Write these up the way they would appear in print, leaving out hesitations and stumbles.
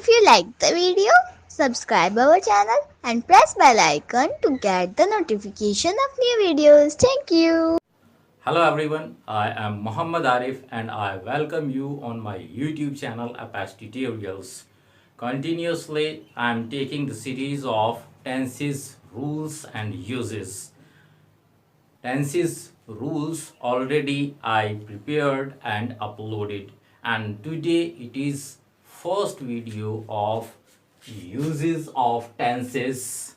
If you like the video, subscribe our channel and press bell icon to get the notification of new videos. Thank you. Hello everyone, I am Muhammad Arif and I welcome you on my YouTube channel Apache Tutorials. Continuously, I am taking the series of tenses, rules and uses. Tenses rules already I prepared and uploaded, and today it is first video of uses of tenses.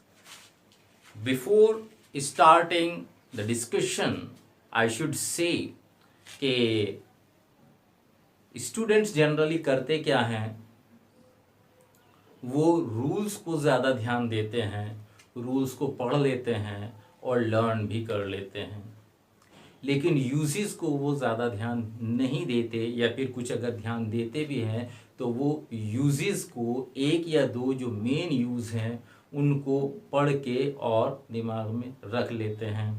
Before starting the discussion, I should say कि students generally करते क्या हैं, वो rules को ज़्यादा ध्यान देते हैं, रूल्स को पढ़ लेते हैं और लर्न भी कर लेते हैं, लेकिन यूजेस को वो ज़्यादा ध्यान नहीं देते, या फिर कुछ अगर ध्यान देते भी हैं तो वो यूजेस को एक या दो जो मेन यूज़ हैं उनको पढ़ के और दिमाग में रख लेते हैं।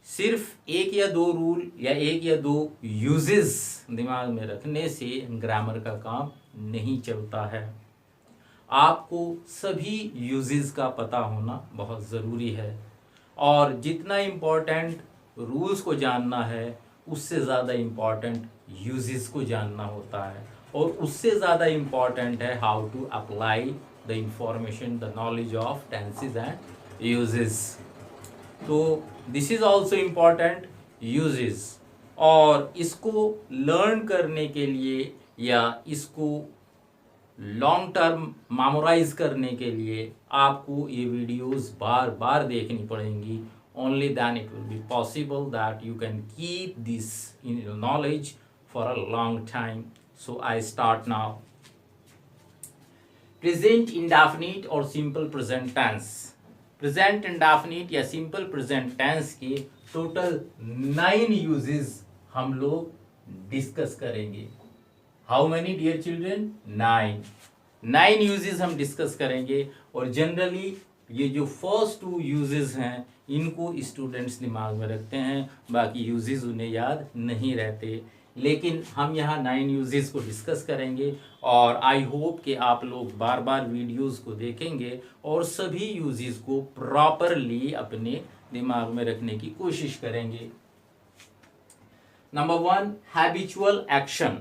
सिर्फ एक या दो रूल या एक या दो यूजेस दिमाग में रखने से ग्रामर का काम नहीं चलता है। आपको सभी यूजेस का पता होना बहुत ज़रूरी है, और जितना इम्पोर्टेंट रूल्स को जानना है उससे ज़्यादा इम्पोर्टेंट यूजेस को जानना होता है, और उससे ज़्यादा इम्पोर्टेंट है how to apply the information, the knowledge of tenses and uses. तो this is also important uses, और इसको लर्न करने के लिए या इसको लॉन्ग टर्म मेमोराइज करने के लिए आपको ये वीडियोस बार बार देखनी पड़ेंगी। Only then it will be possible that you can keep this in your knowledge for a long time. So I start now. Present indefinite और simple present tense. Present indefinite या सिंपल प्रेजेंट टेंस के total 9 uses हम लोग discuss करेंगे। How many dear children? 9 uses हम discuss करेंगे, और generally ये जो फर्स्ट 2 यूजेस हैं इनको स्टूडेंट्स दिमाग में रखते हैं, बाकी यूजेस उन्हें याद नहीं रहते, लेकिन हम यहाँ 9 यूजेस को डिस्कस करेंगे। और आई होप कि आप लोग बार बार वीडियोस को देखेंगे और सभी यूजेस को प्रॉपरली अपने दिमाग में रखने की कोशिश करेंगे। Number 1, habitual action.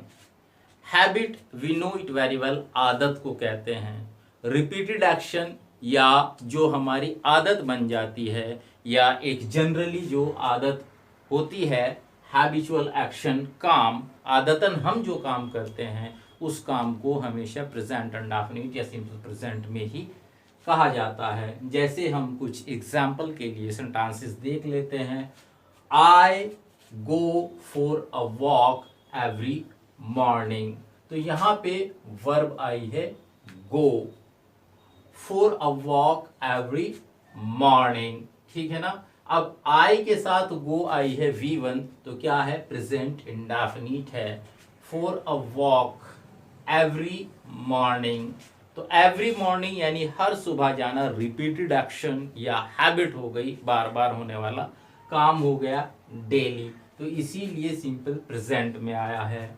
Habit we know it very well, आदत को कहते हैं। रिपीटेड एक्शन या जो हमारी आदत बन जाती है, या एक जनरली जो आदत होती है, हैबिचुअल एक्शन काम, आदतन हम जो काम करते हैं उस काम को हमेशा प्रेजेंट इंडेफिनिट या सिंपल प्रेजेंट में ही कहा जाता है। जैसे हम कुछ एग्जाम्पल के लिए सेंटेंसेस देख लेते हैं। I go for a walk every morning, तो यहाँ पे वर्ब आई है go, for a walk every morning, ठीक है ना। अब आई के साथ गो आई है V1, तो क्या है? प्रेजेंट इंडेफिनिट है। For a walk every morning, तो एवरी मॉर्निंग यानी हर सुबह जाना, रिपीटेड एक्शन या हैबिट हो गई, बार बार होने वाला काम हो गया डेली, तो इसीलिए सिंपल प्रेजेंट में आया है।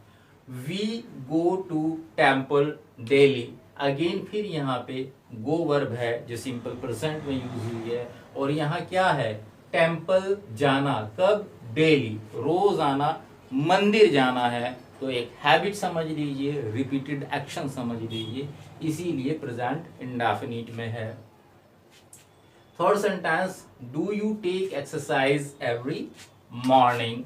We go to temple daily, again फिर यहाँ पे गो वर्ब है जो सिंपल प्रेजेंट में यूज हुई है, और यहाँ क्या है? टेम्पल जाना, कब? डेली, रोज आना, मंदिर जाना है, तो एक हैबिट समझ लीजिए, रिपीटेड एक्शन समझ लीजिए, इसीलिए प्रेजेंट इंडेफिनिट में है। Third sentence, do you take exercise every morning.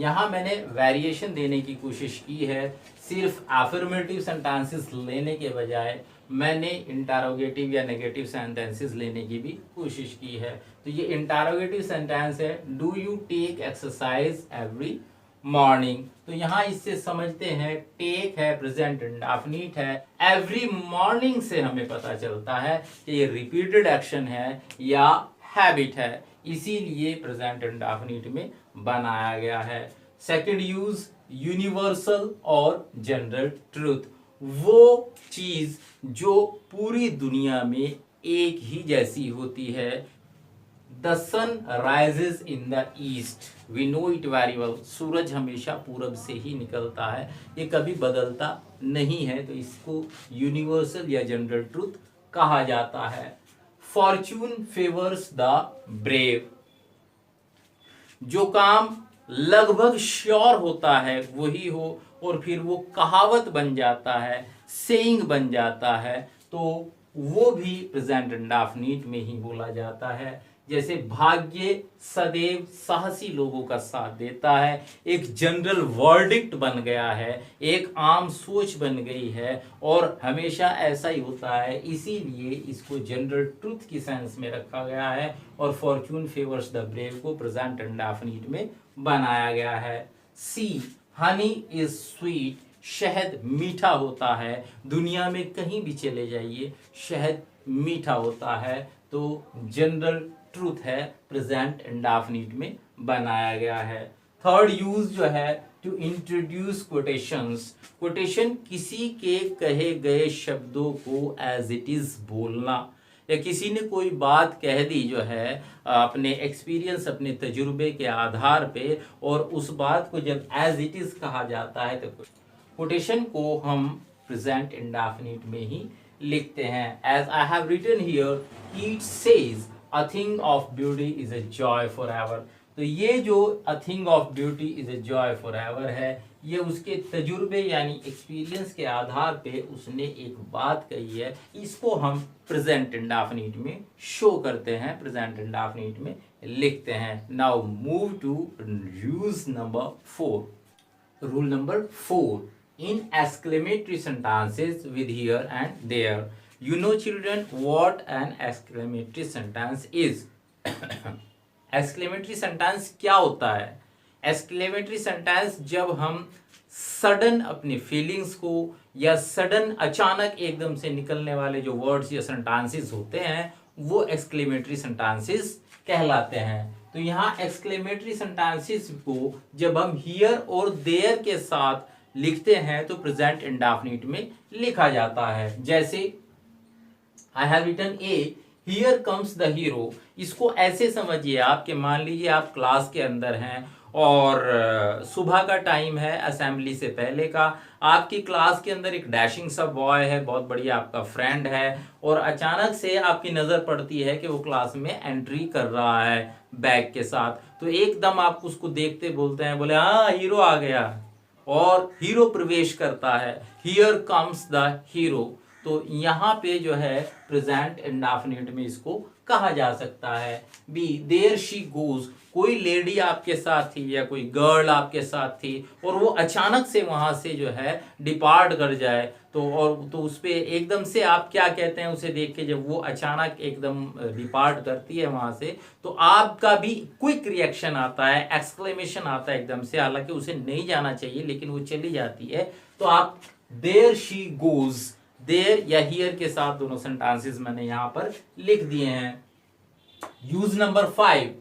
यहाँ मैंने वेरिएशन देने की कोशिश की है, सिर्फ एफर्मेटिव सेंटेंसेस लेने के बजाय मैंने इंटरोगेटिव या नेगेटिव सेंटेंसेस लेने की भी कोशिश की है। तो ये इंटरोगेटिव सेंटेंस है, do you take exercise every morning, तो यहाँ इससे समझते हैं टेक है, प्रेजेंट इंडेफिनिट है, एवरी मॉर्निंग से हमें पता चलता है कि ये रिपीटेड एक्शन है या हैबिट है, इसीलिए प्रेजेंट इंडेफिनिट में बनाया गया है। सेकंड यूज, यूनिवर्सल और जनरल ट्रूथ, वो चीज जो पूरी दुनिया में एक ही जैसी होती है, the sun rises in the east, we know it very well, सूरज हमेशा पूरब से ही निकलता है, ये कभी बदलता नहीं है, तो इसको यूनिवर्सल या जनरल ट्रूथ कहा जाता है। फॉर्च्यून फेवर्स द ब्रेव, जो काम लगभग श्योर होता है वही हो और फिर वो कहावत बन जाता है, सेइंग बन जाता है, तो वो भी प्रेजेंट इंडेफिनिट में ही बोला जाता है। जैसे भाग्य सदैव साहसी लोगों का साथ देता है, एक जनरल वर्डिक्ट बन गया है, एक आम सोच बन गई है और हमेशा ऐसा ही होता है, इसीलिए इसको जनरल ट्रूथ की सेंस में रखा गया है और फॉर्च्यून फेवर्स द ब्रेव को प्रेजेंट इंडेफिनिट में बनाया गया है। सी, हनी इज स्वीट, शहद मीठा होता है, दुनिया में कहीं भी चले जाइए शहद मीठा होता है, तो जनरल ट्रूथ है, प्रेजेंट इंडेफिनिट में बनाया गया है। थर्ड यूज जो है टू इंट्रोड्यूस कोटेशंस, कोटेशन किसी के कहे गए शब्दों को एज इट इज बोलना, या किसी ने कोई बात कह दी जो है अपने एक्सपीरियंस, अपने तजुर्बे के आधार पे, और उस बात को जब एज इट इज कहा जाता है तो कोटेशन को हम प्रेजेंट इंडेफिनिट में ही लिखते हैं। As I have written here, Keats says a thing of beauty is a joy for ever, तो ये जो a thing of beauty is a joy for ever है, ये उसके तजुर्बे यानी एक्सपीरियंस के आधार पे उसने एक बात कही है, इसको हम प्रेजेंट इंडेफिनिट में शो करते हैं, प्रेजेंट इंडेफिनिट में लिखते हैं। Now move to use number 4। Rule number 4, in exclamatory sentences with here and there. You know children what an exclamatory sentence is. exclamatory sentence क्या होता है? exclamatory sentence जब हम सडन अपनी फीलिंग्स को या सडन अचानक एकदम से निकलने वाले जो वर्ड्स या सेंटेंसेस होते हैं वो एक्सक्लेमेटरी सेंटेंसेस कहलाते हैं। तो यहाँ एक्सक्लेमेटरी सेंटेंसेस को जब हम हियर और देयर के साथ लिखते हैं तो प्रेजेंट इंडेफिनिट में लिखा जाता है। जैसे I have written A, here comes the hero, इसको ऐसे समझिए आप कि मान लीजिए आप क्लास के अंदर हैं और सुबह का टाइम है, असेंबली से पहले का, आपकी क्लास के अंदर एक डैशिंग सा बॉय है, बहुत बढ़िया आपका फ्रेंड है, और अचानक से आपकी नज़र पड़ती है कि वो क्लास में एंट्री कर रहा है बैग के साथ, तो एकदम आप उसको देखते बोलते हैं, बोले हाँ हीरो आ गया, और हीरो प्रवेश करता है, हियर कम्स द हीरो। तो यहाँ पे जो है प्रेजेंट इंडेफिनिट में इसको कहा जा सकता है। बी, देयर शी गोज, कोई लेडी आपके साथ थी या कोई गर्ल आपके साथ थी और वो अचानक से वहां से जो है डिपार्ट कर जाए, तो उस पे एकदम से आप क्या कहते हैं उसे देख के, जब वो अचानक एकदम डिपार्ट करती है वहां से, तो आपका भी क्विक रिएक्शन आता है, एक्सक्लेमेशन आता है एकदम से, हालांकि उसे नहीं जाना चाहिए लेकिन वो चली जाती है, तो आप देयर शी गोज, देयर या हियर के साथ दोनों सेंटेंसेस मैंने यहां पर लिख दिए हैं। Use number 5,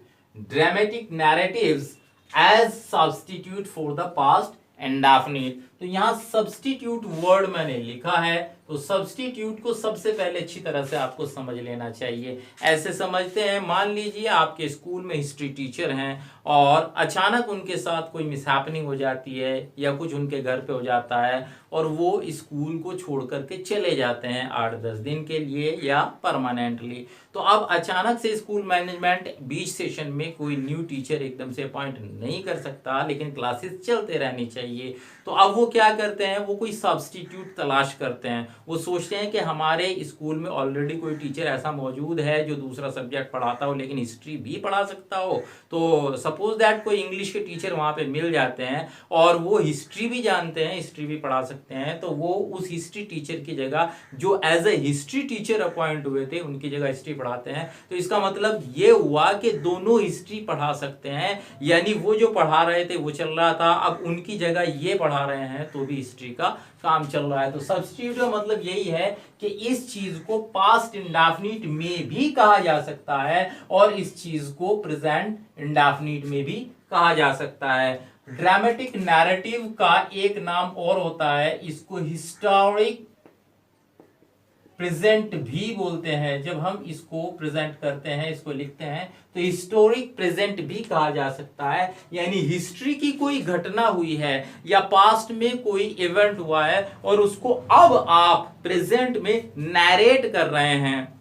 dramatic narratives as substitute for the past indefinite. तो यहां सब्स्टिट्यूट वर्ड मैंने लिखा है, तो सब्स्टिट्यूट को सबसे पहले अच्छी तरह से आपको समझ लेना चाहिए। ऐसे समझते हैं, मान लीजिए आपके स्कूल में हिस्ट्री टीचर हैं और अचानक उनके साथ कोई मिसहैपनिंग हो जाती है या कुछ उनके घर पे हो जाता है और वो स्कूल को छोड़ करके चले जाते हैं 8-10 दिन के लिए या परमानेंटली। तो अब अचानक से स्कूल मैनेजमेंट बीच सेशन में कोई न्यू टीचर एकदम से अपॉइंट नहीं कर सकता, लेकिन क्लासेस चलते रहनी चाहिए। तो अब वो क्या करते हैं, वो कोई सब्स्टिट्यूट तलाश करते हैं। वो सोचते हैं कि हमारे स्कूल में ऑलरेडी कोई टीचर ऐसा मौजूद है जो दूसरा सब्जेक्ट पढ़ाता हो लेकिन हिस्ट्री भी पढ़ा सकता हो। तो सपोज दैट कोई इंग्लिश के टीचर वहाँ पे मिल जाते हैं और वो हिस्ट्री भी जानते हैं, हिस्ट्री भी पढ़ा सकते हैं, तो वो उस हिस्ट्री टीचर की जगह जो as a history teacher appoint हुए थे उनकी जगह हिस्ट्री पढ़ाते हैं। तो इसका मतलब ये हुआ कि दोनों हिस्ट्री पढ़ा सकते हैं, यानी वो जो पढ़ा रहे थे वो चल रहा था, अब उनकी जगह ये पढ़ा रहे हैं तो भी हिस्ट्री का काम चल रहा है। तो सब्स्टिट्यूट का मतलब यही है कि इस चीज को पास्ट इंडेफिनिट में भी कहा जा सकता है और इस चीज को प्रेजेंट इंडेफिनिट में भी कहा जा सकता है। ड्रामेटिक नैरेटिव का एक नाम और होता है, इसको हिस्टोरिक प्रेजेंट भी बोलते हैं। जब हम इसको प्रेजेंट करते हैं, इसको लिखते हैं, तो हिस्टोरिक प्रेजेंट भी कहा जा सकता है। यानी हिस्ट्री की कोई घटना हुई है या पास्ट में कोई इवेंट हुआ है और उसको अब आप प्रेजेंट में नैरेट कर रहे हैं।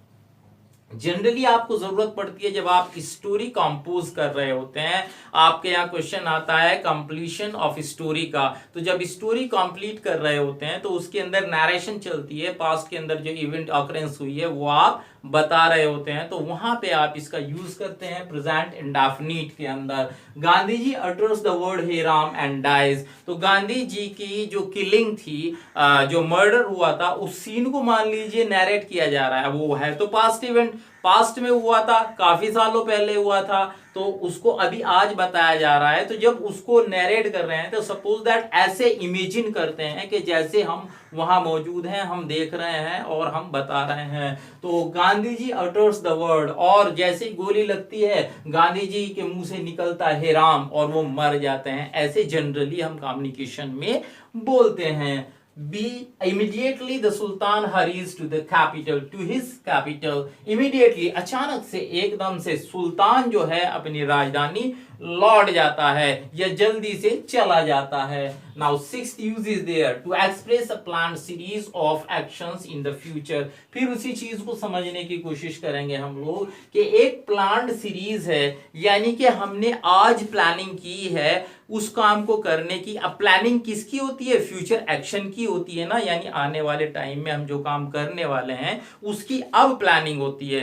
जनरली आपको जरूरत पड़ती है जब आप स्टोरी कंपोज कर रहे होते हैं, आपके यहाँ क्वेश्चन आता है कंप्लीशन ऑफ स्टोरी का। तो जब स्टोरी कंप्लीट कर रहे होते हैं तो उसके अंदर नरेशन चलती है, पास्ट के अंदर जो इवेंट ऑकरेंस हुई है वो आप बता रहे होते हैं, तो वहां पे आप इसका यूज करते हैं प्रेजेंट इंडेफिनिट के अंदर। Gandhi ji utters the word हे राम एंड डाइज। तो गांधी जी की जो किलिंग थी, जो मर्डर हुआ था, उस सीन को मान लीजिए नैरेट किया जा रहा है। वो है तो पास्ट इवेंट, पास्ट में हुआ था, काफी सालों पहले हुआ था, तो उसको अभी आज बताया जा रहा है। तो जब उसको नैरेट कर रहे हैं तो सपोज दैट ऐसे इमेजिन करते हैं कि जैसे हम वहां मौजूद हैं, हम देख रहे हैं और हम बता रहे हैं। तो Gandhi ji utters the word, और जैसे गोली लगती है गांधी जी के मुंह से निकलता है राम और वो मर जाते हैं। ऐसे जनरली हम कम्युनिकेशन में बोलते हैं। B, immediately the Sultan hurries to the capital, to his capital. Immediately, अचानक से, एकदम से सुल्तान जो है अपनी राजधानी लौट जाता है या जल्दी से चला जाता है। Now sixth use is there to express a planned series of actions in the future. फिर उसी चीज को समझने की कोशिश करेंगे हम लोग कि एक प्लान्ड सीरीज है, यानी कि हमने आज प्लानिंग की है उस काम को करने की। अब प्लानिंग किसकी होती है? फ्यूचर एक्शन की होती है ना, यानी आने वाले टाइम में हम जो काम करने वाले हैं उसकी अब प्लानिंग होती है।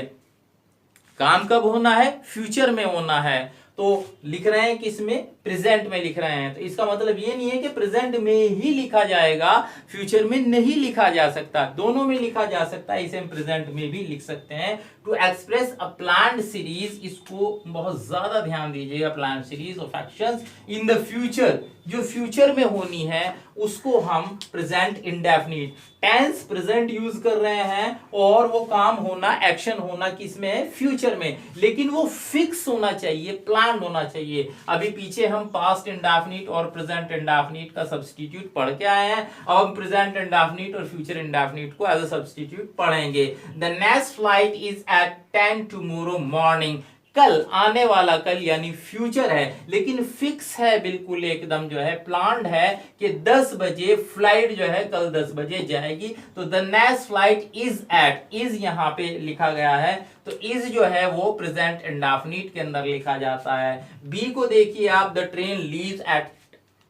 काम कब होना है? फ्यूचर में होना है। तो लिख रहे हैं किसमें? प्रेजेंट में लिख रहे हैं। तो इसका मतलब ये नहीं है कि प्रेजेंट में ही लिखा जाएगा, फ्यूचर में नहीं लिखा जा सकता, दोनों में लिखा जा सकता है। इसे हम प्रेजेंट में भी लिख सकते हैं। To express a planned series, इसको बहुत ज्यादा ध्यान दीजिएगा, planned series of actions in the future, जो फ्यूचर में होनी है उसको हम present indefinite tense present use कर रहे हैं, और वो काम होना, एक्शन होना किसमें है? फ्यूचर में। लेकिन वो फिक्स होना चाहिए, प्लान होना चाहिए। अभी पीछे हम पास्ट इंडेफिनिट और प्रेजेंट इंडेफिनिट का सब्स्टिट्यूट पढ़ के आए हैं। अब हम प्रेजेंट इंडेफिनिट और फ्यूचर इंडेफिनिट को एज अ सब्स्टिट्यूट पढ़ेंगे। The next flight is at 10 tomorrow morning. कल, आने वाला कल यानी फ्यूचर है, लेकिन फिक्स है बिल्कुल एकदम, जो है प्लान्ड है कि 10 बजे फ्लाइट जो है कल 10 बजे जाएगी। तो the next flight is at, is यहां पे लिखा गया है, तो इज जो है वो प्रेजेंट इंडेफिनिट के अंदर लिखा जाता है। बी को देखिए आप, the train leaves eight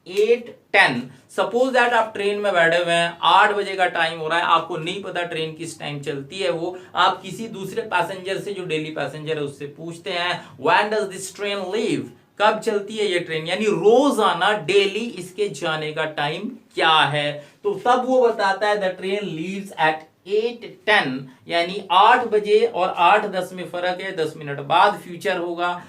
8:10। Suppose that आप ट्रेन में बैठे हुए हैं, 8 बजे का टाइम हो रहा है, आपको नहीं पता ट्रेन किस टाइम चलती है, वो आप किसी दूसरे पैसेंजर से, जो डेली पैसेंजर है, उससे पूछते हैं when does this train leave, कब चलती है ये ट्रेन, यानी रोजाना डेली इसके जाने का टाइम क्या है। तो तब वो बताता है द ट्रेन लीव्स एट 8:10, यानी 8 बजे और 8:10 में फर्क है, 10 मिनट बाद फ्यूचर होगा,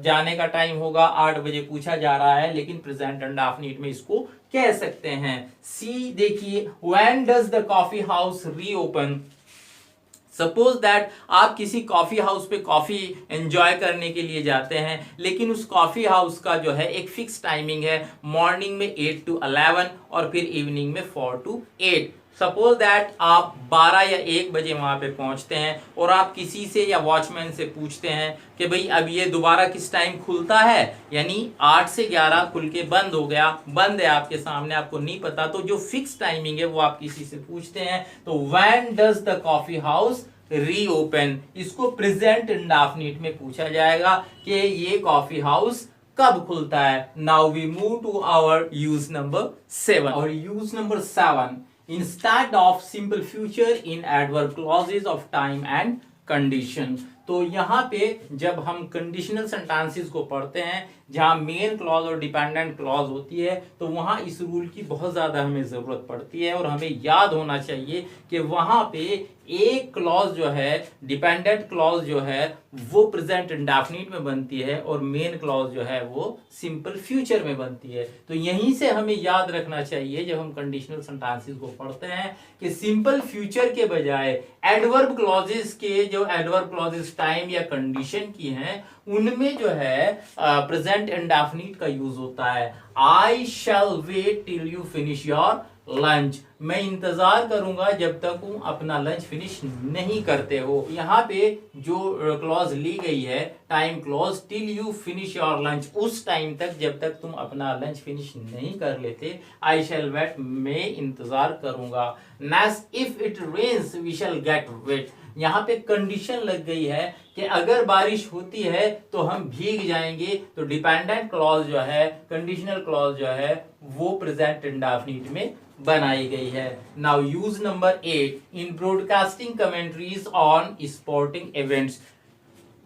जाने का टाइम होगा। 8 बजे पूछा जा रहा है, लेकिन प्रेजेंट इंडेफिनिट में इसको कह सकते हैं। सी देखिए, when does the coffee house reopen. Suppose that आप किसी कॉफी हाउस पे कॉफी एंजॉय करने के लिए जाते हैं, लेकिन उस कॉफी हाउस का जो है एक फिक्स टाइमिंग है, मॉर्निंग में 8 to 11 और फिर इवनिंग में 4 to 8। सपोज दैट आप 12 या 1 बजे वहां पे पहुंचते हैं और आप किसी से या वॉचमैन से पूछते हैं कि भाई अब ये दोबारा किस टाइम खुलता है, यानी 8 से 11 खुल के बंद हो गया, बंद है आपके सामने, आपको नहीं पता, तो जो फिक्स टाइमिंग है वो आप किसी से पूछते हैं। तो when does the coffee house reopen, इसको प्रेजेंट इंडेफिनिट में पूछा जाएगा कि ये कॉफी हाउस कब खुलता है। Now we move to our use number 7। और use number 7, instead of simple future in adverb clauses of time and condition। तो यहाँ पे जब हम कंडीशनल सेंटेंसेस को पढ़ते हैं, जहां मेन क्लॉज और डिपेंडेंट क्लॉज होती है, तो वहां इस रूल की बहुत ज्यादा हमें जरूरत पड़ती है, और हमें याद होना चाहिए कि वहां पे एक क्लॉज जो है, डिपेंडेंट क्लॉज जो है, वो प्रेजेंट इंडेफिनिट में बनती है, और मेन क्लॉज जो है वो सिंपल फ्यूचर में बनती है। तो यहीं से हमें याद रखना चाहिए जब हम कंडीशनल सेंटेंसेस को पढ़ते हैं कि सिंपल फ्यूचर के बजाय एडवर्ब क्लॉजेस के, जो एडवर्ब क्लॉजेस टाइम या कंडीशन की हैं, उनमें जो है प्रेजेंट इंडेफिनिट का यूज होता है। I shall wait till you finish your lunch, मैं इंतजार करूंगा जब तक तुम अपना लंच फिनिश नहीं करते हो। यहाँ पे जो क्लॉज ली गई है time clause, till you finish your lunch, उस टाइम तक जब तक तुम अपना लंच फिनिश नहीं कर लेते। आई शैल वेट, मैं इंतजार करूंगा। Next, if it rains we shall get wet, यहाँ पे कंडीशन लग गई है कि अगर बारिश होती है तो हम भीग जाएंगे। तो डिपेंडेंट क्लॉज जो है, कंडीशनल क्लॉज जो है, वो प्रेजेंट इंडेफिनिट में बनाई गई है। Now use number 8 in broadcasting commentaries on sporting events.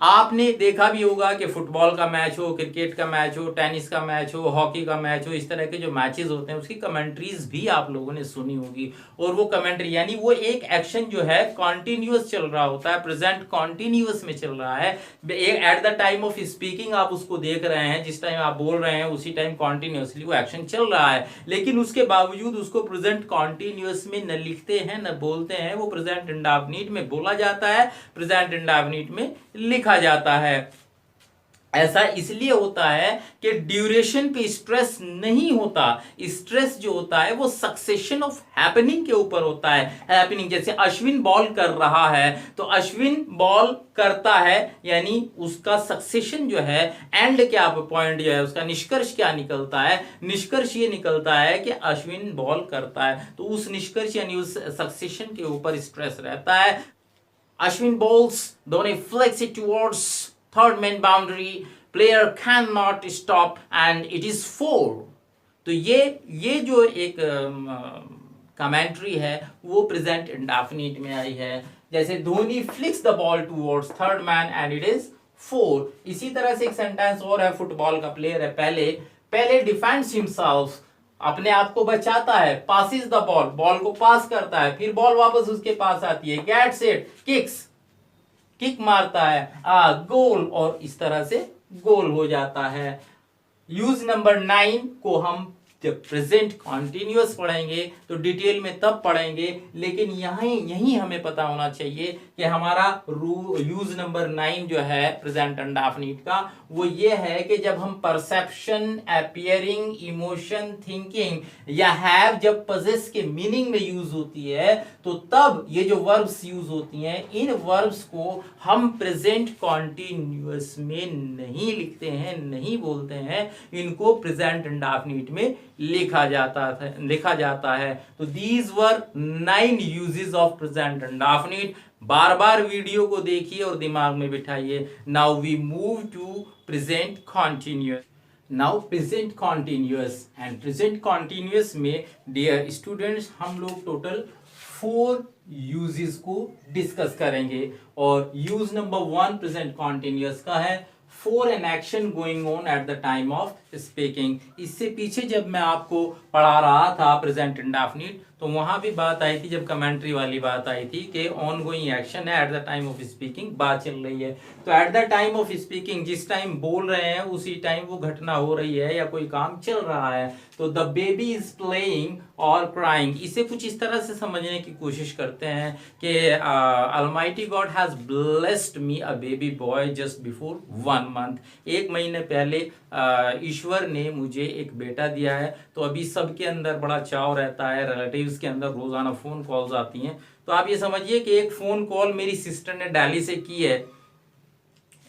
आपने देखा भी होगा कि फुटबॉल का मैच हो, क्रिकेट का मैच हो, टेनिस का मैच हो, हॉकी का मैच हो, इस तरह के जो मैचेस होते हैं उसकी कमेंट्रीज भी आप लोगों ने सुनी होगी। और वो कमेंट्री यानी वो एक एक्शन जो है कॉन्टिन्यूअस चल रहा होता है, प्रेजेंट कॉन्टिन्यूअस में चल रहा है। Eight the time of speaking आप उसको देख रहे हैं, जिस टाइम आप बोल रहे हैं उसी टाइम कॉन्टिन्यूअसली वो एक्शन चल रहा है, लेकिन उसके बावजूद उसको प्रेजेंट कॉन्टिन्यूअस में न लिखते हैं न बोलते हैं, वो प्रेजेंट इंडेफिनिट में बोला जाता है, प्रेजेंट इंडेफिनिट में लिखा जाता है। ऐसा इसलिए होता है कि ड्यूरेशन पे स्ट्रेस नहीं होता। स्ट्रेस जो होता है वो सक्सेशन ऑफ हैपनिंग के ऊपर होता है। हैपनिंग, जैसे अश्विन बॉल कर रहा है तो अश्विन बॉल करता है, यानी उसका सक्सेशन जो है, एंड क्या पॉइंट जो है, उसका निष्कर्ष क्या निकलता है? निष्कर्ष ये निकलता है कि अश्विन बॉल करता है। तो उस निष्कर्ष यानी उस सक्सेशन के ऊपर स्ट्रेस रहता है। Ashwin bowls, Dhoni flicks it towards third man boundary. Player cannot stop and it is 4. तो ये जो एक कमेंट्री है वो प्रेजेंट इंडेफिनिट में आई है। जैसे Dhoni flix the ball towards third man and it is 4। इसी तरह से एक सेंटेंस और है, फुटबॉल का प्लेयर है, पहले डिफेंड्स हिमसेल्फ, अपने आप को बचाता है, पासिस द बॉल, बॉल को पास करता है, फिर बॉल वापस उसके पास आती है, गेट्स इट, किक मारता है, गोल, और इस तरह से गोल हो जाता है। यूज नंबर 9 को हम जब प्रेजेंट कॉन्टिन्यूअस पढ़ेंगे तो डिटेल में तब पढ़ेंगे, लेकिन यही हमें पता होना चाहिए कि हमारा यूज नंबर 9 जो है प्रेजेंट इंडेफिनिट का, वो ये है कि जब हम परसेप्शन, अपीयरिंग, इमोशन, थिंकिंग या हैव जब पजेस के मीनिंग में यूज होती है तो तब ये जो वर्ब्स यूज होती हैं, इन वर्ब्स को हम प्रेजेंट कॉन्टिन्यूअस में नहीं लिखते हैं, नहीं बोलते हैं, इनको प्रेजेंट इंडेफिनिट में लिखा जाता है। तो these were 9 uses of present indefinite. बार बार वीडियो को देखिए और दिमाग में बिठाइए। Now we move to present continuous. Now present continuous and present continuous में डियर स्टूडेंट्स हम लोग टोटल 4 यूजेस को डिस्कस करेंगे। और यूज नंबर 1 प्रेजेंट कॉन्टिन्यूअस का है for an action going on at the time of speaking। इससे पीछे जब मैं आपको पढ़ा रहा था प्रेजेंट इंडेफिनिट तो वहां भी बात आई थी, जब कमेंट्री वाली बात आई थी कि ऑन गोइंग एक्शन है, eight the time of speaking बात चल रही है। तो eight the time of speaking, जिस टाइम बोल रहे हैं उसी टाइम वो घटना हो रही है या कोई काम चल रहा है। तो द बेबी इज प्लेइंग और क्राइंग, इसे कुछ इस तरह से समझने की कोशिश करते हैं कि Almighty God has blessed me a baby boy just before 1 month। 1 महीने पहले ईश्वर ने मुझे एक बेटा दिया है। तो अभी सबके अंदर बड़ा चाव रहता है, रिलेटिव्स के अंदर रोजाना फोन कॉल्स आती हैं। तो आप ये समझिए कि एक फोन कॉल मेरी सिस्टर ने दिल्ली से की है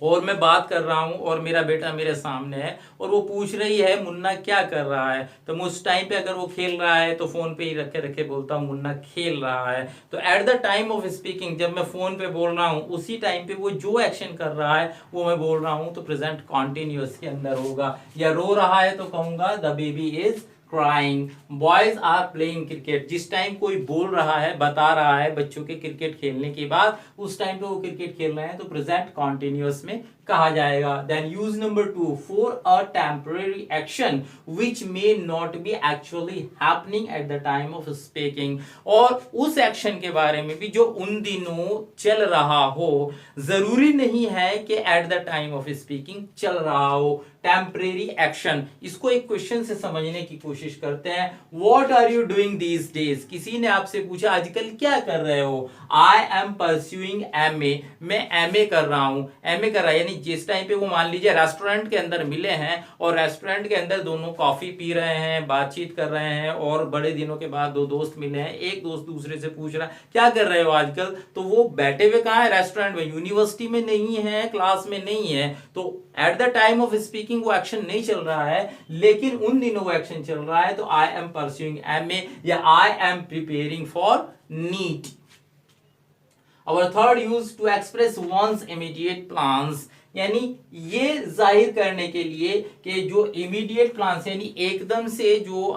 और मैं बात कर रहा हूं और मेरा बेटा मेरे सामने है और वो पूछ रही है मुन्ना क्या कर रहा है। तो मैं उस टाइम पे अगर वो खेल रहा है तो फोन पे ही रखे रखे बोलता हूँ मुन्ना खेल रहा है। तो eight the time of speaking जब मैं फोन पे बोल रहा हूँ उसी टाइम पे वो जो एक्शन कर रहा है वो मैं बोल रहा हूँ, तो प्रेजेंट कॉन्टिन्यूअस के अंदर होगा। या रो रहा है तो कहूंगा the baby is crying. Boys are playing cricket, जिस टाइम कोई बोल रहा है, बता रहा है बच्चों के क्रिकेट खेलने की बात, उस टाइम पे वो क्रिकेट खेल रहे हैं तो प्रेजेंट कॉन्टिन्यूअस में कहा जाएगा। Then use number 2 for a temporary action which may not be actually happening at the time of speaking, और उस एक्शन के बारे में भी जो उन दिनों चल रहा हो, जरूरी नहीं है कि eight the time of speaking चल रहा हो। टेम्परेरी एक्शन, इसको एक क्वेश्चन से समझने की कोशिश करते हैं। What are you doing these days, किसी ने आपसे पूछा आजकल क्या कर रहे हो। आई एम परस्यूइंग एमए, मैं एमए कर रहा हूं। एमए कर रहा है यानी जिस टाइम पे वो मान लीजिए रेस्टोरेंट के अंदर मिले हैं और रेस्टोरेंट के अंदर दोनों कॉफी पी रहे हैं, बातचीत कर रहे हैं और बड़े दिनों के बाद दो दोस्त मिले हैं, एक दोस्त दूसरे से पूछ रहा है क्या कर रहे हो आजकल, तो वो बैठे हुए कहाँ है, रेस्टोरेंट में, यूनिवर्सिटी में नहीं है, क्लास में नहीं है, तो eight the time of speaking वो एक्शन नहीं चल रहा है, लेकिन उन दिनों वो एक्शन चल रहा है, तो आई एम परस्यूइंग एमए या I am preparing for NEET. Our third use to express one's immediate plans, यानी ये जाहिर करने के लिए कि जो इमीडिएट प्लान्स यानी एकदम से जो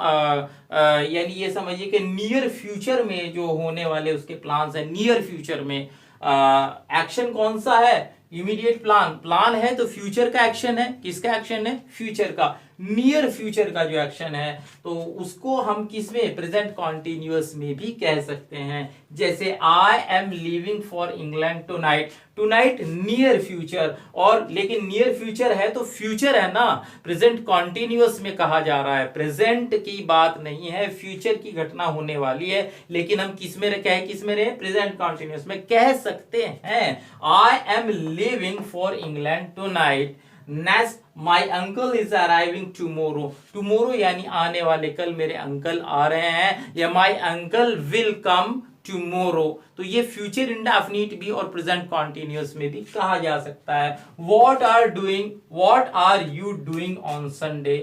यानी ये समझिए कि नियर फ्यूचर में जो होने वाले उसके प्लान्स है, नियर फ्यूचर में एक्शन कौन सा है, इमीडिएट प्लान है तो फ्यूचर का एक्शन है, किसका एक्शन है, फ्यूचर का, नियर फ्यूचर का जो एक्शन है तो उसको हम किस में, प्रेजेंट कॉन्टिन्यूअस में भी कह सकते हैं। जैसे I am leaving for England tonight, tonight near future, और लेकिन नियर फ्यूचर है तो फ्यूचर है ना, प्रेजेंट कॉन्टिन्यूअस में कहा जा रहा है, प्रेजेंट की बात नहीं है, फ्यूचर की घटना होने वाली है, लेकिन हम किस में रहे, प्रेजेंट कॉन्टिन्यूअस में कह सकते हैं। I am leaving for England tonight. Next, my uncle is arriving tomorrow, tomorrow यानी आने वाले कल मेरे अंकल आ रहे हैं, या my uncle will come tomorrow, तो ये फ्यूचर इंडेफिनिट भी और प्रेजेंट कॉन्टिन्यूअस में भी कहा जा सकता है। What are you doing on Sunday,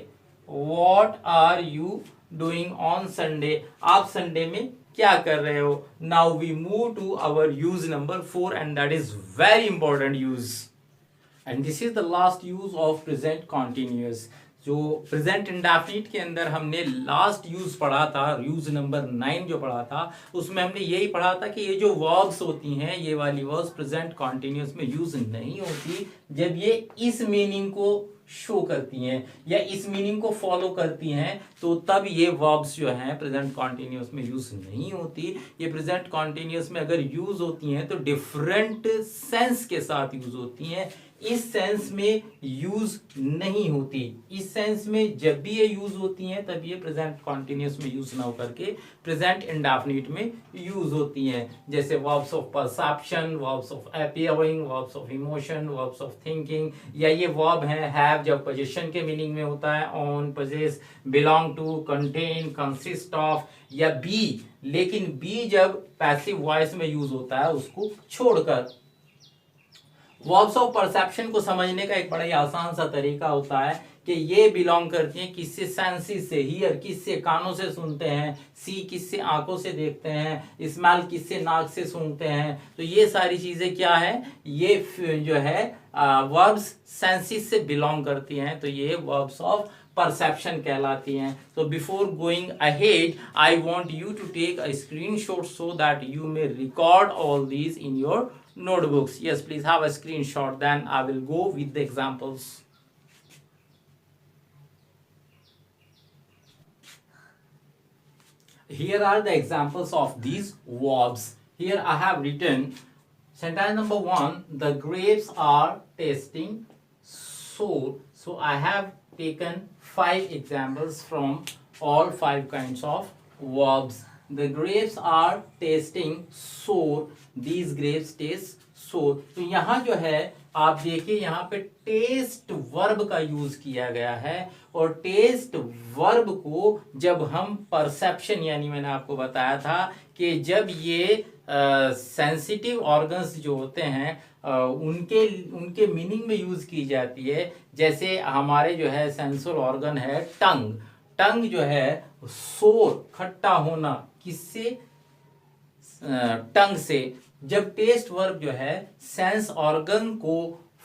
what are you doing on Sunday, आप संडे में क्या कर रहे हो। Now we move to our use number 4 and that is very important use, and this is the last use of present continuous. जो present indefinite के अंदर हमने लास्ट यूज पढ़ा था, यूज नंबर 9 जो पढ़ा था, उसमें हमने यही पढ़ा था कि ये जो वर्ब्स होती हैं, ये वाली वर्ब्स प्रेजेंट कॉन्टिन्यूअस में यूज नहीं होती जब ये इस मीनिंग को शो करती हैं या इस मीनिंग को फॉलो करती हैं, तो तब ये वर्ब्स जो हैं प्रेजेंट कॉन्टिन्यूअस में यूज नहीं होती। ये प्रेजेंट कॉन्टिन्यूअस में अगर यूज होती हैं तो डिफरेंट सेंस के साथ यूज होती हैं, इस सेंस में यूज नहीं होती। इस सेंस में जब भी ये यूज होती हैं तब ये प्रेजेंट कॉन्टिन्यूअस में यूज ना होकर के प्रेजेंट इंडेफिनिट में यूज होती हैं। जैसे verbs of perception, verbs of appearing, verbs of emotion, verbs of thinking, या ये वर्ब है हैव जब पोजीशन के मीनिंग में होता है, own, possess, belong to, contain, consist of, या बी, लेकिन बी जब पैसिव वॉइस में यूज होता है उसको छोड़कर। वर्ब्स ऑफ परसेप्शन को समझने का एक बड़ा ही आसान सा तरीका होता है कि ये बिलोंग करती हैं किससे, सेंसेस से, हियर किससे, कानों से सुनते हैं, सी किससे, आंखों से देखते हैं, स्मेल किससे, नाक से सूंघते हैं, तो ये सारी चीजें क्या है, ये जो है वर्ब्स सेंसेस से बिलोंग करती हैं, तो ये वर्ब्स ऑफ परसेप्शन कहलाती हैं। तो before going ahead I want you to take a screenshot so that you may record all these in your notebooks. Yes, please have a screenshot, then I will go with the examples. Here are the examples of these verbs. Here I have written sentence number 1, the grapes are tasting sour. So I have taken 5 examples from all 5 kinds of verbs. The grapes are tasting sour. These grapes taste sour. तो यहाँ जो है आप देखिए यहाँ पे test verb का use किया गया है, और टेस्ट वर्ब को जब हम परसेप्शन, यानी मैंने आपको बताया था कि जब ये सेंसिटिव ऑर्गन्स जो होते हैं उनके मीनिंग में यूज की जाती है। जैसे हमारे जो है सेंसर ऑर्गन है टंग, टंग जो है सोर, खट्टा होना, किससे, टंग से। जब टेस्ट वर्ब जो है सेंस ऑर्गन को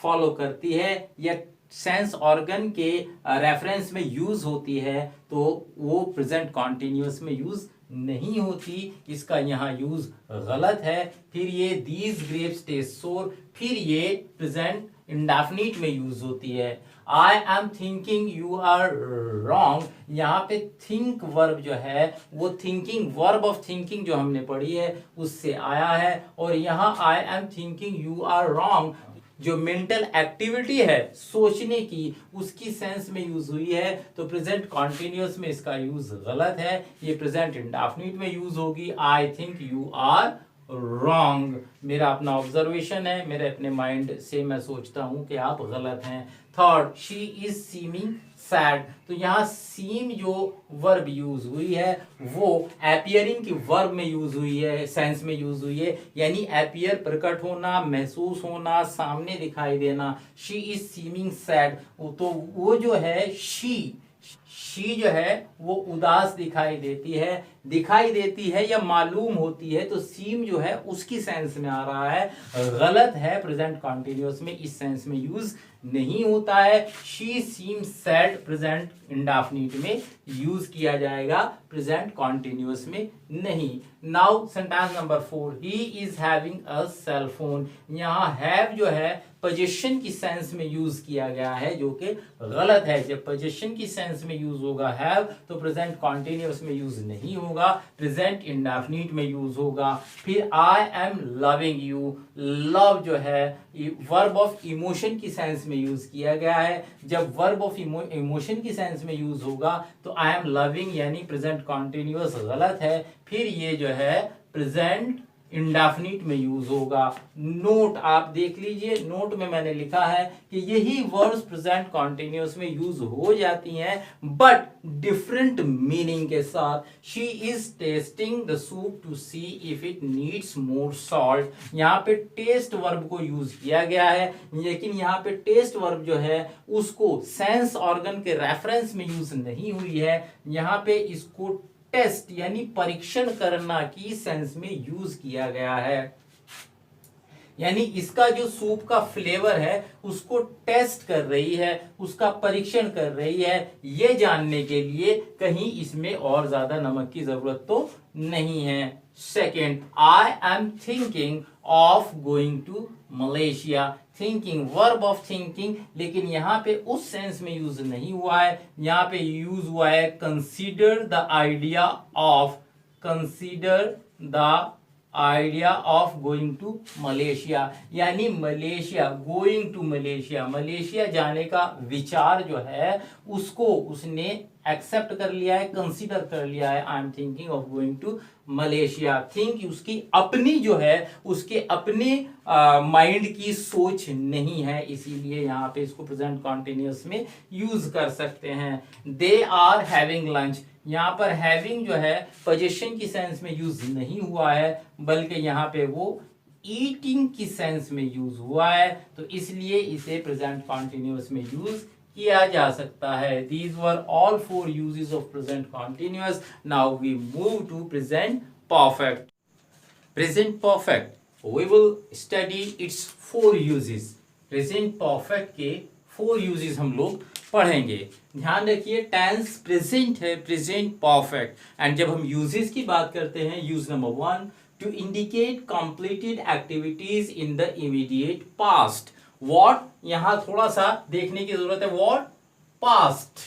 फॉलो करती है या सेंस ऑर्गन के रेफरेंस में यूज होती है तो वो प्रेजेंट कॉन्टिन्यूअस में यूज नहीं होती, इसका यहाँ यूज गलत है। फिर ये दीज ग्रेप्स टेस्ट सोर, फिर ये प्रेजेंट इंडेफिनिट में यूज होती है। I am thinking you are wrong, यहाँ पे थिंक वर्ब जो है वो थिंकिंग, वर्ब ऑफ थिंकिंग जो हमने पढ़ी है उससे आया है, और यहाँ I am thinking you are wrong जो मेंटल एक्टिविटी है सोचने की, उसकी सेंस में यूज हुई है, तो प्रेजेंट कॉन्टिन्यूअस में इसका यूज गलत है, ये प्रेजेंट इंडेफिनिट में यूज होगी। I think you are wrong. मेरा अपना ऑब्जर्वेशन है, मेरे अपने माइंड से मैं सोचता हूं कि आप गलत हैं। Third, she is seeming sad. तो यहाँ सीम जो वर्ब यूज हुई है वो एपियरिंग की वर्ब में यूज हुई है, सेंस में यूज हुई है, यानी एपियर प्रकट होना, महसूस होना, सामने दिखाई देना। शी इज सीमिंग सैड, तो वो जो है शी जो है वो उदास दिखाई देती है या मालूम होती है, तो सीम जो है उसकी सेंस में आ रहा है, गलत है। प्रेजेंट कॉन्टिन्यूअस में इस सेंस में यूज नहीं होता है। She seem sad present indefinite में यूज किया जाएगा, प्रेजेंट कॉन्टिन्यूअस में नहीं। Now sentence number 4, he is having a cell phone. यहाँ हैव जो है पोजीशन की सेंस में यूज किया गया है, जो कि गलत है। जब पोजीशन की सेंस में यूज होगा हैव तो प्रेजेंट कॉन्टिन्यूअस में यूज नहीं होगा, प्रेजेंट इंडेफिनिट में यूज होगा। फिर I am loving you, love जो है वर्ब ऑफ इमोशन की सेंस में यूज किया गया है। जब वर्ब ऑफ इमोशन की सेंस में यूज होगा तो आई एम लविंग यानी प्रेजेंट कॉन्टिन्यूअस गलत है। फिर ये जो है प्रेजेंट इंडेफिनिट में यूज होगा। नोट आप देख लीजिए, नोट में मैंने लिखा है कि यही वर्ड्स प्रेजेंट कॉन्टिन्यूअस में यूज हो जाती हैं बट डिफरेंट मीनिंग के साथ। She is testing the soup to see if it needs more salt. यहाँ पे टेस्ट वर्ब को यूज किया गया है, लेकिन यहाँ पे टेस्ट वर्ब जो है उसको सेंस ऑर्गन के रेफरेंस में यूज नहीं हुई है। यहाँ पे इसको टेस्ट यानी परीक्षण करना की सेंस में यूज किया गया है, यानी इसका जो सूप का फ्लेवर है उसको टेस्ट कर रही है, उसका परीक्षण कर रही है, ये जानने के लिए कहीं इसमें और ज्यादा नमक की जरूरत तो नहीं है। Second, I am thinking of going to Malaysia. Thinking verb of thinking, लेकिन यहाँ पे उस सेंस में यूज नहीं हुआ है, यहाँ पे यूज हुआ है consider the idea of going to Malaysia, यानी मलेशिया, गोइंग टू मलेशिया जाने का विचार जो है उसको उसने एक्सेप्ट कर लिया है, कंसीडर कर लिया है। I am thinking of going to Malaysia. Think उसकी अपनी जो है उसके अपने माइंड की सोच नहीं है, इसीलिए यहाँ पे इसको प्रेजेंट कॉन्टिन्यूअस में यूज कर सकते हैं। दे आर हैविंग लंच, यहाँ पर हैविंग जो है पोजीशन की सेंस में यूज नहीं हुआ है, बल्कि यहाँ पे वो ईटिंग की सेंस में यूज हुआ है, तो इसलिए इसे प्रेजेंट कॉन्टिन्यूअस में यूज किया जा सकता है। These were all 4 uses of present continuous. Now we move to present perfect. Present perfect, we will study its 4 uses. Present perfect के 4 uses हम लोग पढ़ेंगे। ध्यान रखिए टेंस प्रेजेंट है, प्रेजेंट परफेक्ट, एंड जब हम यूजेस की बात करते हैं, use number 1 to indicate completed activities in the immediate past. What यहां थोड़ा सा देखने की जरूरत है, वॉट पास्ट,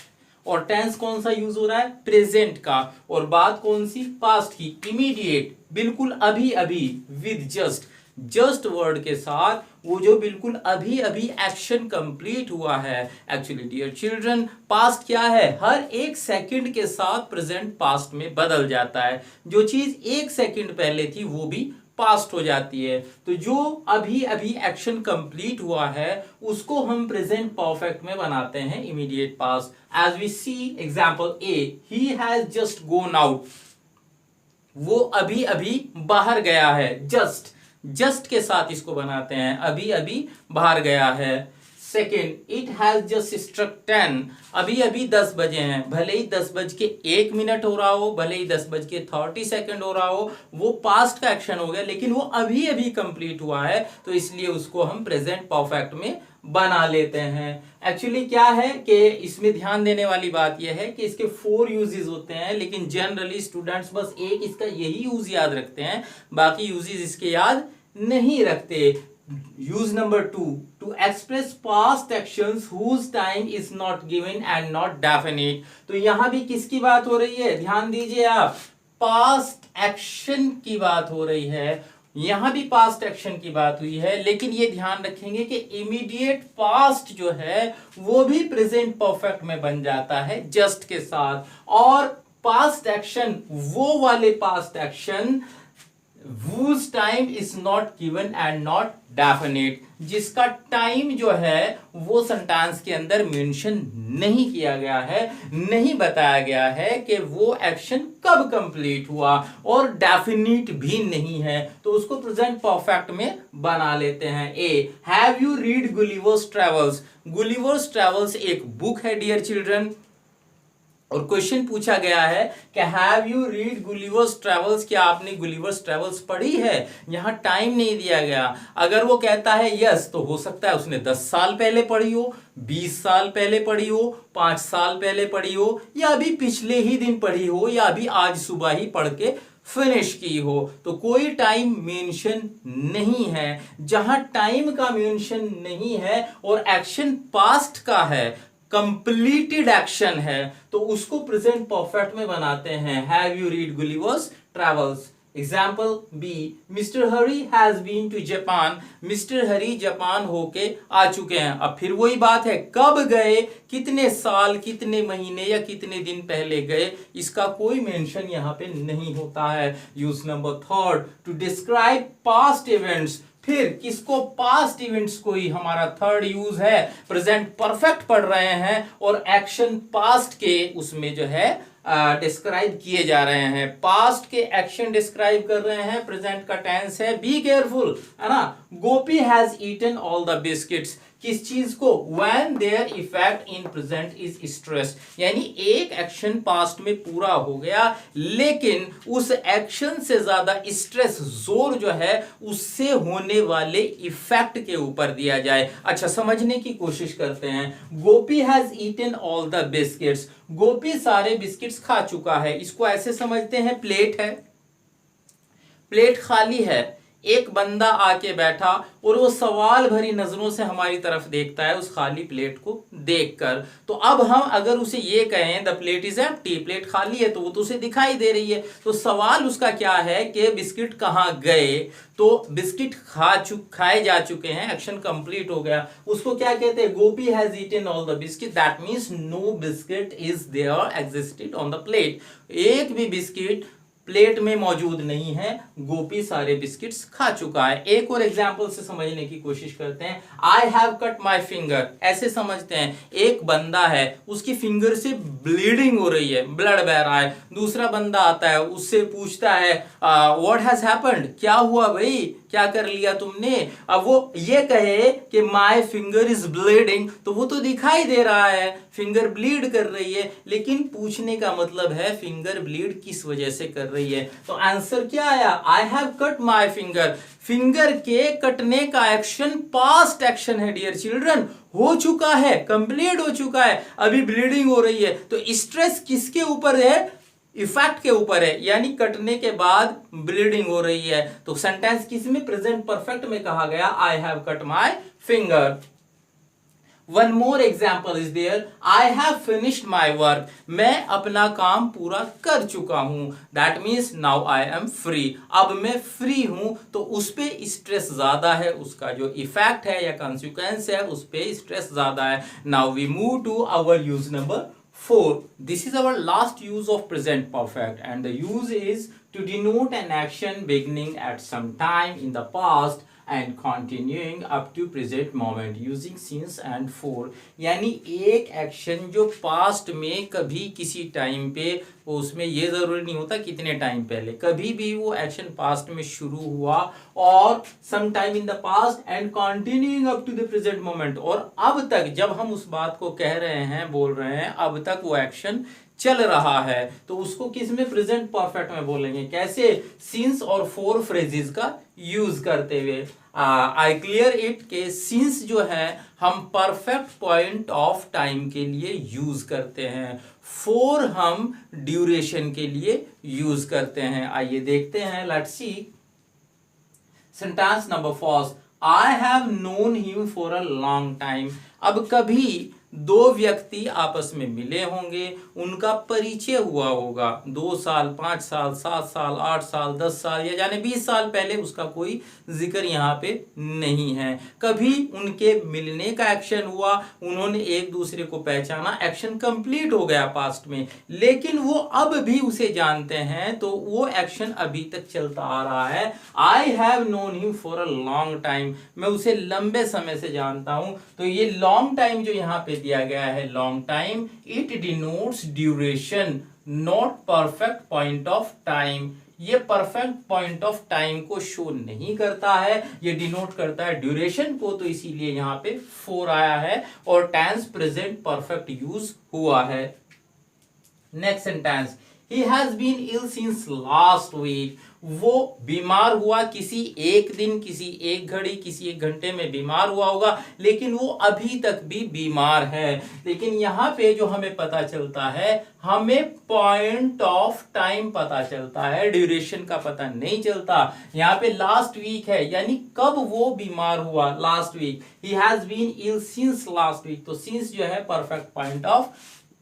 और टेंस कौन सा यूज हो रहा है, प्रेजेंट का, और बात कौन सी, पास्ट की। इमीडिएट बिल्कुल अभी अभी, विद जस्ट वर्ड के साथ, वो जो बिल्कुल अभी अभी एक्शन कंप्लीट हुआ है। एक्चुअली डियर चिल्ड्रन, पास्ट क्या है, हर एक सेकंड के साथ प्रेजेंट पास्ट में बदल जाता है। जो चीज एक सेकंड पहले थी वो भी पास्ट हो जाती है। तो जो अभी अभी एक्शन कंप्लीट हुआ है उसको हम प्रेजेंट परफेक्ट में बनाते हैं immediate past. As we see example A, he has just gone out, वो अभी अभी बाहर गया है। जस्ट के साथ इसको बनाते हैं, अभी अभी बाहर गया है। Second, it has just struck 10, अभी अभी 10 बजे हैं, भले ही 10:01 हो रहा हो, भले ही 10:30 हो रहा हो, वो पास्ट का एक्शन हो गया, लेकिन वो अभी अभी कंप्लीट हुआ है, तो इसलिए उसको हम प्रेजेंट परफेक्ट में बना लेते हैं। एक्चुअली क्या है कि इसमें ध्यान देने वाली बात यह है कि इसके 4 यूजेस होते हैं, लेकिन जनरली स्टूडेंट्स बस एक इसका यही यूज याद रखते हैं, बाकी यूजेस इसके याद नहीं रखते। Use number 2, to express past actions whose time is not given and not definite. तो यहां भी किसकी बात हो रही है, ध्यान दीजिए आप, पास्ट एक्शन की बात हो रही है। यहां भी पास्ट एक्शन की बात हुई है, लेकिन ये ध्यान रखेंगे कि इमीडिएट पास्ट जो है वो भी प्रेजेंट परफेक्ट में बन जाता है जस्ट के साथ, और पास्ट एक्शन वो वाले past action whose time is not given and not definite, जिसका टाइम जो है वो सेंटेंस के अंदर मेंशन नहीं किया गया है, नहीं बताया गया है कि वो एक्शन कब कंप्लीट हुआ, और डेफिनिट भी नहीं है, तो उसको प्रेजेंट परफेक्ट में बना लेते हैं। A, have you read Gulliver's Travels. Gulliver's Travels एक बुक है डियर चिल्ड्रन, और क्वेश्चन पूछा गया है कि have you read Gulliver's Travels, क्या आपने गुलिवर्स ट्रेवल्स पढ़ी है। यहां टाइम नहीं दिया गया। अगर वो कहता है यस, तो हो सकता है उसने 10 साल पहले पढ़ी हो, 20 साल पहले पढ़ी हो, 5 साल पहले पढ़ी हो, या अभी पिछले ही दिन पढ़ी हो, या अभी आज सुबह ही पढ़ के फिनिश की हो। तो कोई टाइम मेंशन नहीं है। जहां टाइम का मेंशन नहीं है और एक्शन पास्ट का है, कंप्लीटेड एक्शन है, तो उसको प्रेजेंट परफेक्ट में बनाते हैं। Have you read Gulliver's Travels. Example B, mister Hari has been to Japan. Mister Hari Japan होके आ चुके हैं। अब फिर वही बात है, कब गए, कितने साल, कितने महीने या कितने दिन पहले गए, इसका कोई मेंशन यहां पे नहीं होता है। Use number third, to describe past events. फिर किसको, पास्ट इवेंट्स को ही हमारा थर्ड यूज है। प्रेजेंट परफेक्ट पढ़ रहे हैं और एक्शन पास्ट के उसमें जो है डिस्क्राइब किए जा रहे हैं। पास्ट के एक्शन डिस्क्राइब कर रहे हैं, प्रेजेंट का टेंस है। बी केयरफुल, है ना। Gopi has eaten all the biscuits. किस चीज को, when their effect in present is stress, यानी एक एक्शन पास्ट में पूरा हो गया, लेकिन उस एक्शन से ज्यादा स्ट्रेस, जोर जो है उससे होने वाले इफेक्ट के ऊपर दिया जाए। अच्छा, समझने की कोशिश करते हैं। Gopi has eaten all the biscuits. Gopi सारे बिस्किट्स खा चुका है। इसको ऐसे समझते हैं, प्लेट है, प्लेट खाली है, एक बंदा आके बैठा और वो सवाल भरी नजरों से हमारी तरफ देखता है उस खाली प्लेट को देखकर। तो अब हम अगर उसे ये कहें the plate is empty, plate खाली है, तो वो तो उसे दिखाई दे रही है। तो सवाल उसका क्या है कि बिस्किट कहाँ गए। तो बिस्किट खाए जा चुके हैं, एक्शन कंप्लीट हो गया। उसको क्या कहते हैं, Gopi has eaten all the biscuit, that means no biscuit is there existed on the plate. एक भी बिस्किट प्लेट में मौजूद नहीं है, गोपी सारे बिस्किट्स खा चुका है। एक और एग्जाम्पल से समझने की कोशिश करते हैं। I have cut my finger, ऐसे समझते हैं, एक बंदा है, उसकी फिंगर से ब्लीडिंग हो रही है, ब्लड बह रहा है। दूसरा बंदा आता है, उससे पूछता है व्हाट हैज हैपेंड, क्या हुआ भाई, क्या कर लिया तुमने। अब वो ये कहे कि माई फिंगर इज ब्लीडिंग, तो वो तो दिखाई दे रहा है फिंगर ब्लीड कर रही है, लेकिन पूछने का मतलब है फिंगर ब्लीड किस वजह से कर रही है। तो आंसर क्या आया, आई have cut my finger. Finger के कटने का एक्शन पास्ट एक्शन है डियर चिल्ड्रन, हो चुका है, कंप्लीट हो चुका है, अभी ब्लीडिंग हो रही है। तो स्ट्रेस किसके ऊपर है, इफेक्ट के ऊपर है, यानी कटने के बाद ब्लीडिंग हो रही है। तो सेंटेंस किस में, प्रेजेंट परफेक्ट में कहा गया, I have cut my finger. One more example is there, I have finished my work. मैं अपना काम पूरा कर चुका हूं, that means now I am free. अब मैं फ्री हूं, तो उस पर स्ट्रेस ज्यादा है, उसका जो इफेक्ट है या कॉन्सिक्वेंस है उस पर स्ट्रेस ज्यादा है। Now we move to our use number 4. This is our last use of present perfect, and the use is to denote an action beginning at some time in the past and continuing up to present moment using since and for. यानी एक action जो past में कभी किसी time पे, उसमें ये जरूरी नहीं होता कितने टाइम पहले, कभी भी वो एक्शन पास्ट में शुरू हुआ और some time in the past and continuing up to the present moment, और अब तक जब हम उस बात को कह रहे हैं, बोल रहे हैं, अब तक वो एक्शन चल रहा है, तो उसको किस में, प्रेजेंट परफेक्ट में बोलेंगे। कैसे, सिंस और फोर फ्रेजेस का यूज करते हुए। आई क्लियर इट के सिंस जो है हम परफेक्ट पॉइंट ऑफ टाइम के लिए यूज करते हैं, फोर हम ड्यूरेशन के लिए यूज करते हैं। आइए देखते हैं, let's see sentence number first, I have known him for a long time. अब कभी दो व्यक्ति आपस में मिले होंगे, उनका परिचय हुआ होगा 2 साल, 5 साल, 7 साल, 8 साल, 10 साल या जाने 20 साल पहले, उसका कोई जिक्र यहाँ पे नहीं है। कभी उनके मिलने का एक्शन हुआ, उन्होंने एक दूसरे को पहचाना, एक्शन कंप्लीट हो गया पास्ट में, लेकिन वो अब भी उसे जानते हैं, तो वो एक्शन अभी तक चलता आ रहा है। I have known him for a long time, मैं उसे लंबे समय से जानता हूं। तो ये लॉन्ग टाइम जो यहाँ पे दिया गया है, long time, it denotes duration not perfect point of time. ये परफेक्ट पॉइंट ऑफ टाइम को शो नहीं करता है, ये डिनोट करता है ड्यूरेशन को, तो इसीलिए यहाँ पे 4 आया है और टेंस प्रेजेंट परफेक्ट यूज हुआ है। Next sentence, he has been ill since last week, वो बीमार हुआ किसी एक दिन, किसी एक घड़ी, किसी एक घंटे में बीमार हुआ होगा, लेकिन वो अभी तक भी बीमार है। लेकिन यहाँ पे जो हमें पता चलता है, हमें पॉइंट ऑफ टाइम पता चलता है, ड्यूरेशन का पता नहीं चलता। यहाँ पे लास्ट वीक है, यानी कब वो बीमार हुआ, last week. he has been ill since last week, तो since जो है परफेक्ट पॉइंट ऑफ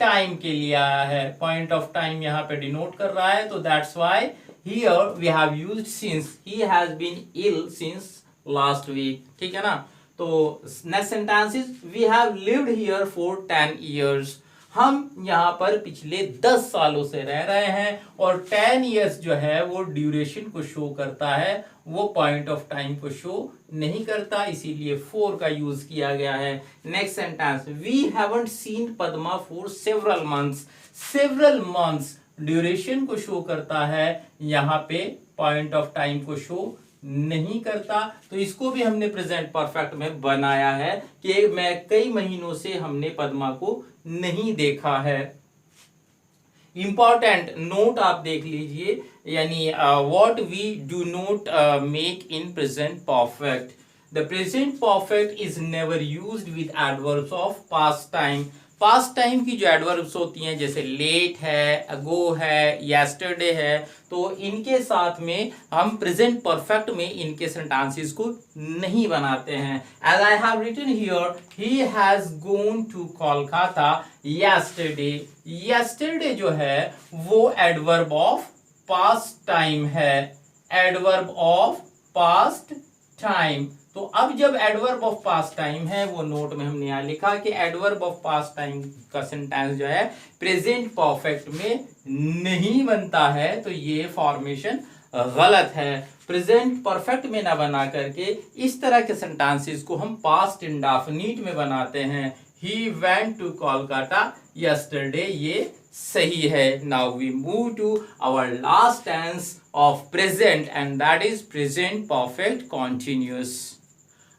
टाइम के लिए आया है, पॉइंट ऑफ टाइम यहाँ पे डिनोट कर रहा है, तो that's why here we have used since, he has been ill since last week. ठीक है ना। तो next sentence is, we have lived here for 10 years, हम यहाँ पर पिछले 10 सालों से रह रहे हैं, और 10 years जो है वो ड्यूरेशन को शो करता है, वो पॉइंट ऑफ टाइम को शो नहीं करता, इसीलिए 4 का यूज किया गया है। Next sentence, we haven't seen Padma for several months, several months duration को शो करता है, यहाँ पे पॉइंट ऑफ टाइम को शो नहीं करता, तो इसको भी हमने प्रेजेंट परफेक्ट में बनाया है कि मैं कई महीनों से हमने पद्मा को नहीं देखा है। इंपॉर्टेंट नोट आप देख लीजिए, यानी what we do not make in present perfect, the present perfect is never used with adverbs of past time. Past time की जो एडवर्ब्स होती हैं, जैसे लेट है, अगो है, यस्टरडे है, तो इनके साथ में हम प्रेजेंट परफेक्ट में इनके सेंटेंसेस को नहीं बनाते हैं। As I have written here, he has gone to Kolkata yesterday, yesterday जो है वो एडवर्ब ऑफ पास्ट टाइम है, एडवर्ब ऑफ पास्ट टाइम। तो अब जब एडवर्ब ऑफ पास्ट टाइम है, वो नोट में हमने यहाँ लिखा कि एडवर्ब ऑफ पास्ट टाइम का सेंटेंस जो है प्रेजेंट परफेक्ट में नहीं बनता है, तो ये फॉर्मेशन गलत है। प्रेजेंट परफेक्ट में ना बना करके इस तरह के सेंटेंसेस को हम पास्ट इंडेफिनिट में बनाते हैं। He went to Kolkata yesterday, ये सही है। Now we move to our last tense of present, and that is present perfect continuous.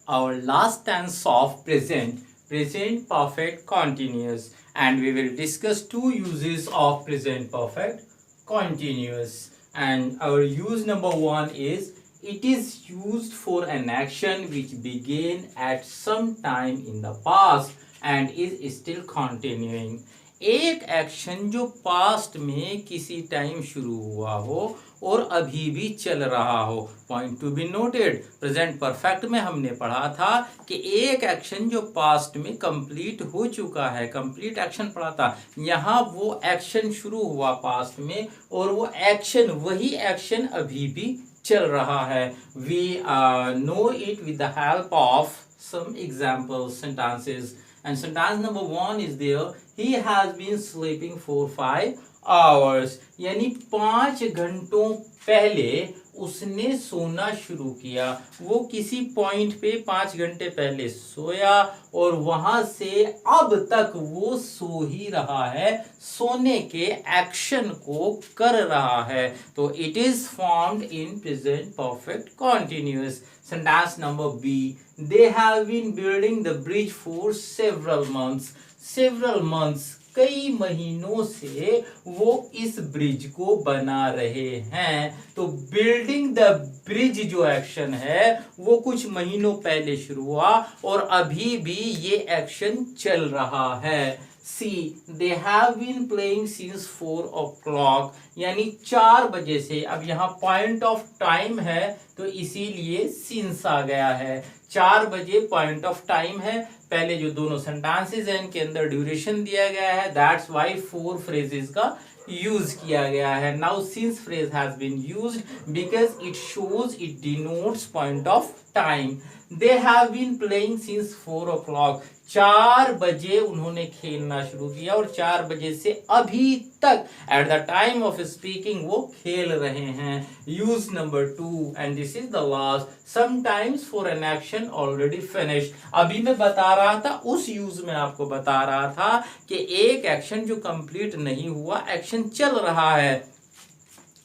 Our last tense of present, present perfect continuous, and we will discuss 2 uses of present perfect continuous. And our use number 1 is, it is used for an action which began at some time in the past and is still continuing. एक action जो past में किसी time शुरू हुआ हो और अभी भी चल रहा हो। Point to be noted, present perfect में हमने पढ़ा था कि एक एक्शन जो पास्ट में कंप्लीट हो चुका है, कंप्लीट एक्शन पढ़ा था, यहाँ वो एक्शन शुरू हुआ पास्ट में और वो एक्शन, वही एक्शन अभी भी चल रहा है। We know it with the help of some example sentences. And sentence number 1 is there, he has been sleeping for 5 hours, यानी 5 घंटों पहले उसने सोना शुरू किया। वो किसी पॉइंट पे 5 घंटे पहले सोया और वहां से अब तक वो सो ही रहा है, सोने के एक्शन को कर रहा है, तो it is formed in present perfect continuous. Sentence number B, they have been building the bridge for several months, several months कई महीनों से वो इस ब्रिज को बना रहे हैं। तो बिल्डिंग द ब्रिज जो एक्शन है वो कुछ महीनों पहले शुरू हुआ और अभी भी ये एक्शन चल रहा है। C they have been playing since 4 o'clock, यानी 4 बजे से। अब यहाँ पॉइंट ऑफ टाइम है तो इसीलिए सिंस आ गया है। 4 बजे पॉइंट ऑफ टाइम है। पहले जो दोनों सेंटेंसेस हैं इनके अंदर ड्यूरेशन दिया गया है, दैट्स वाई 4 फ्रेजेस का यूज किया गया है। Now since phrase has been used because it shows, it denotes point of time. They have been playing since 4 o'clock, 4 बजे उन्होंने खेलना शुरू किया और 4 बजे से अभी तक eight the time of speaking वो खेल रहे हैं। Use number 2 and this is the last, sometimes for an action already finished. अभी मैं बता रहा था, उस यूज में आपको बता रहा था कि एक एक्शन जो कंप्लीट नहीं हुआ, एक्शन चल रहा है,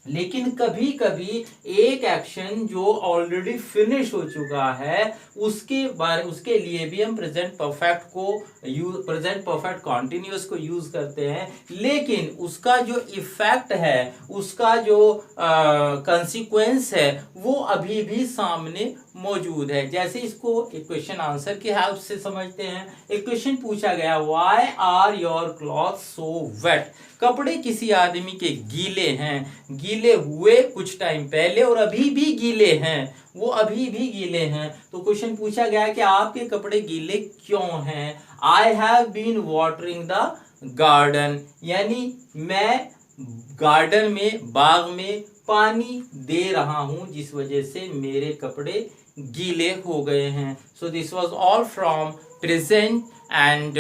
लेकिन कभी कभी एक एक्शन जो ऑलरेडी फिनिश हो चुका है उसके लिए भी हम प्रेजेंट परफेक्ट कॉन्टिन्यूअस को यूज करते हैं, लेकिन उसका जो इफेक्ट है, उसका जो कंसिक्वेंस है, वो अभी भी सामने मौजूद है। जैसे इसको एक क्वेश्चन आंसर की हेल्प से समझते हैं। एक क्वेश्चन पूछा गया, why are your cloth so wet? कपड़े किसी आदमी के गीले हैं, गीले हुए कुछ टाइम पहले और अभी भी गीले हैं, वो अभी भी गीले हैं। तो क्वेश्चन पूछा गया कि आपके कपड़े गीले क्यों हैं? I have been watering the garden, यानी मैं गार्डन में, बाग में पानी दे रहा हूं, जिस वजह से मेरे कपड़े गीले हो गए हैं। So this was all from present and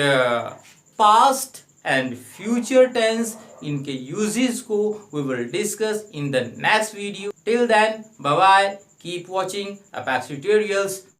past and future tense. इनके यूजेस को we will discuss in the next video. Till then, bye bye. Keep watching Apex Tutorials.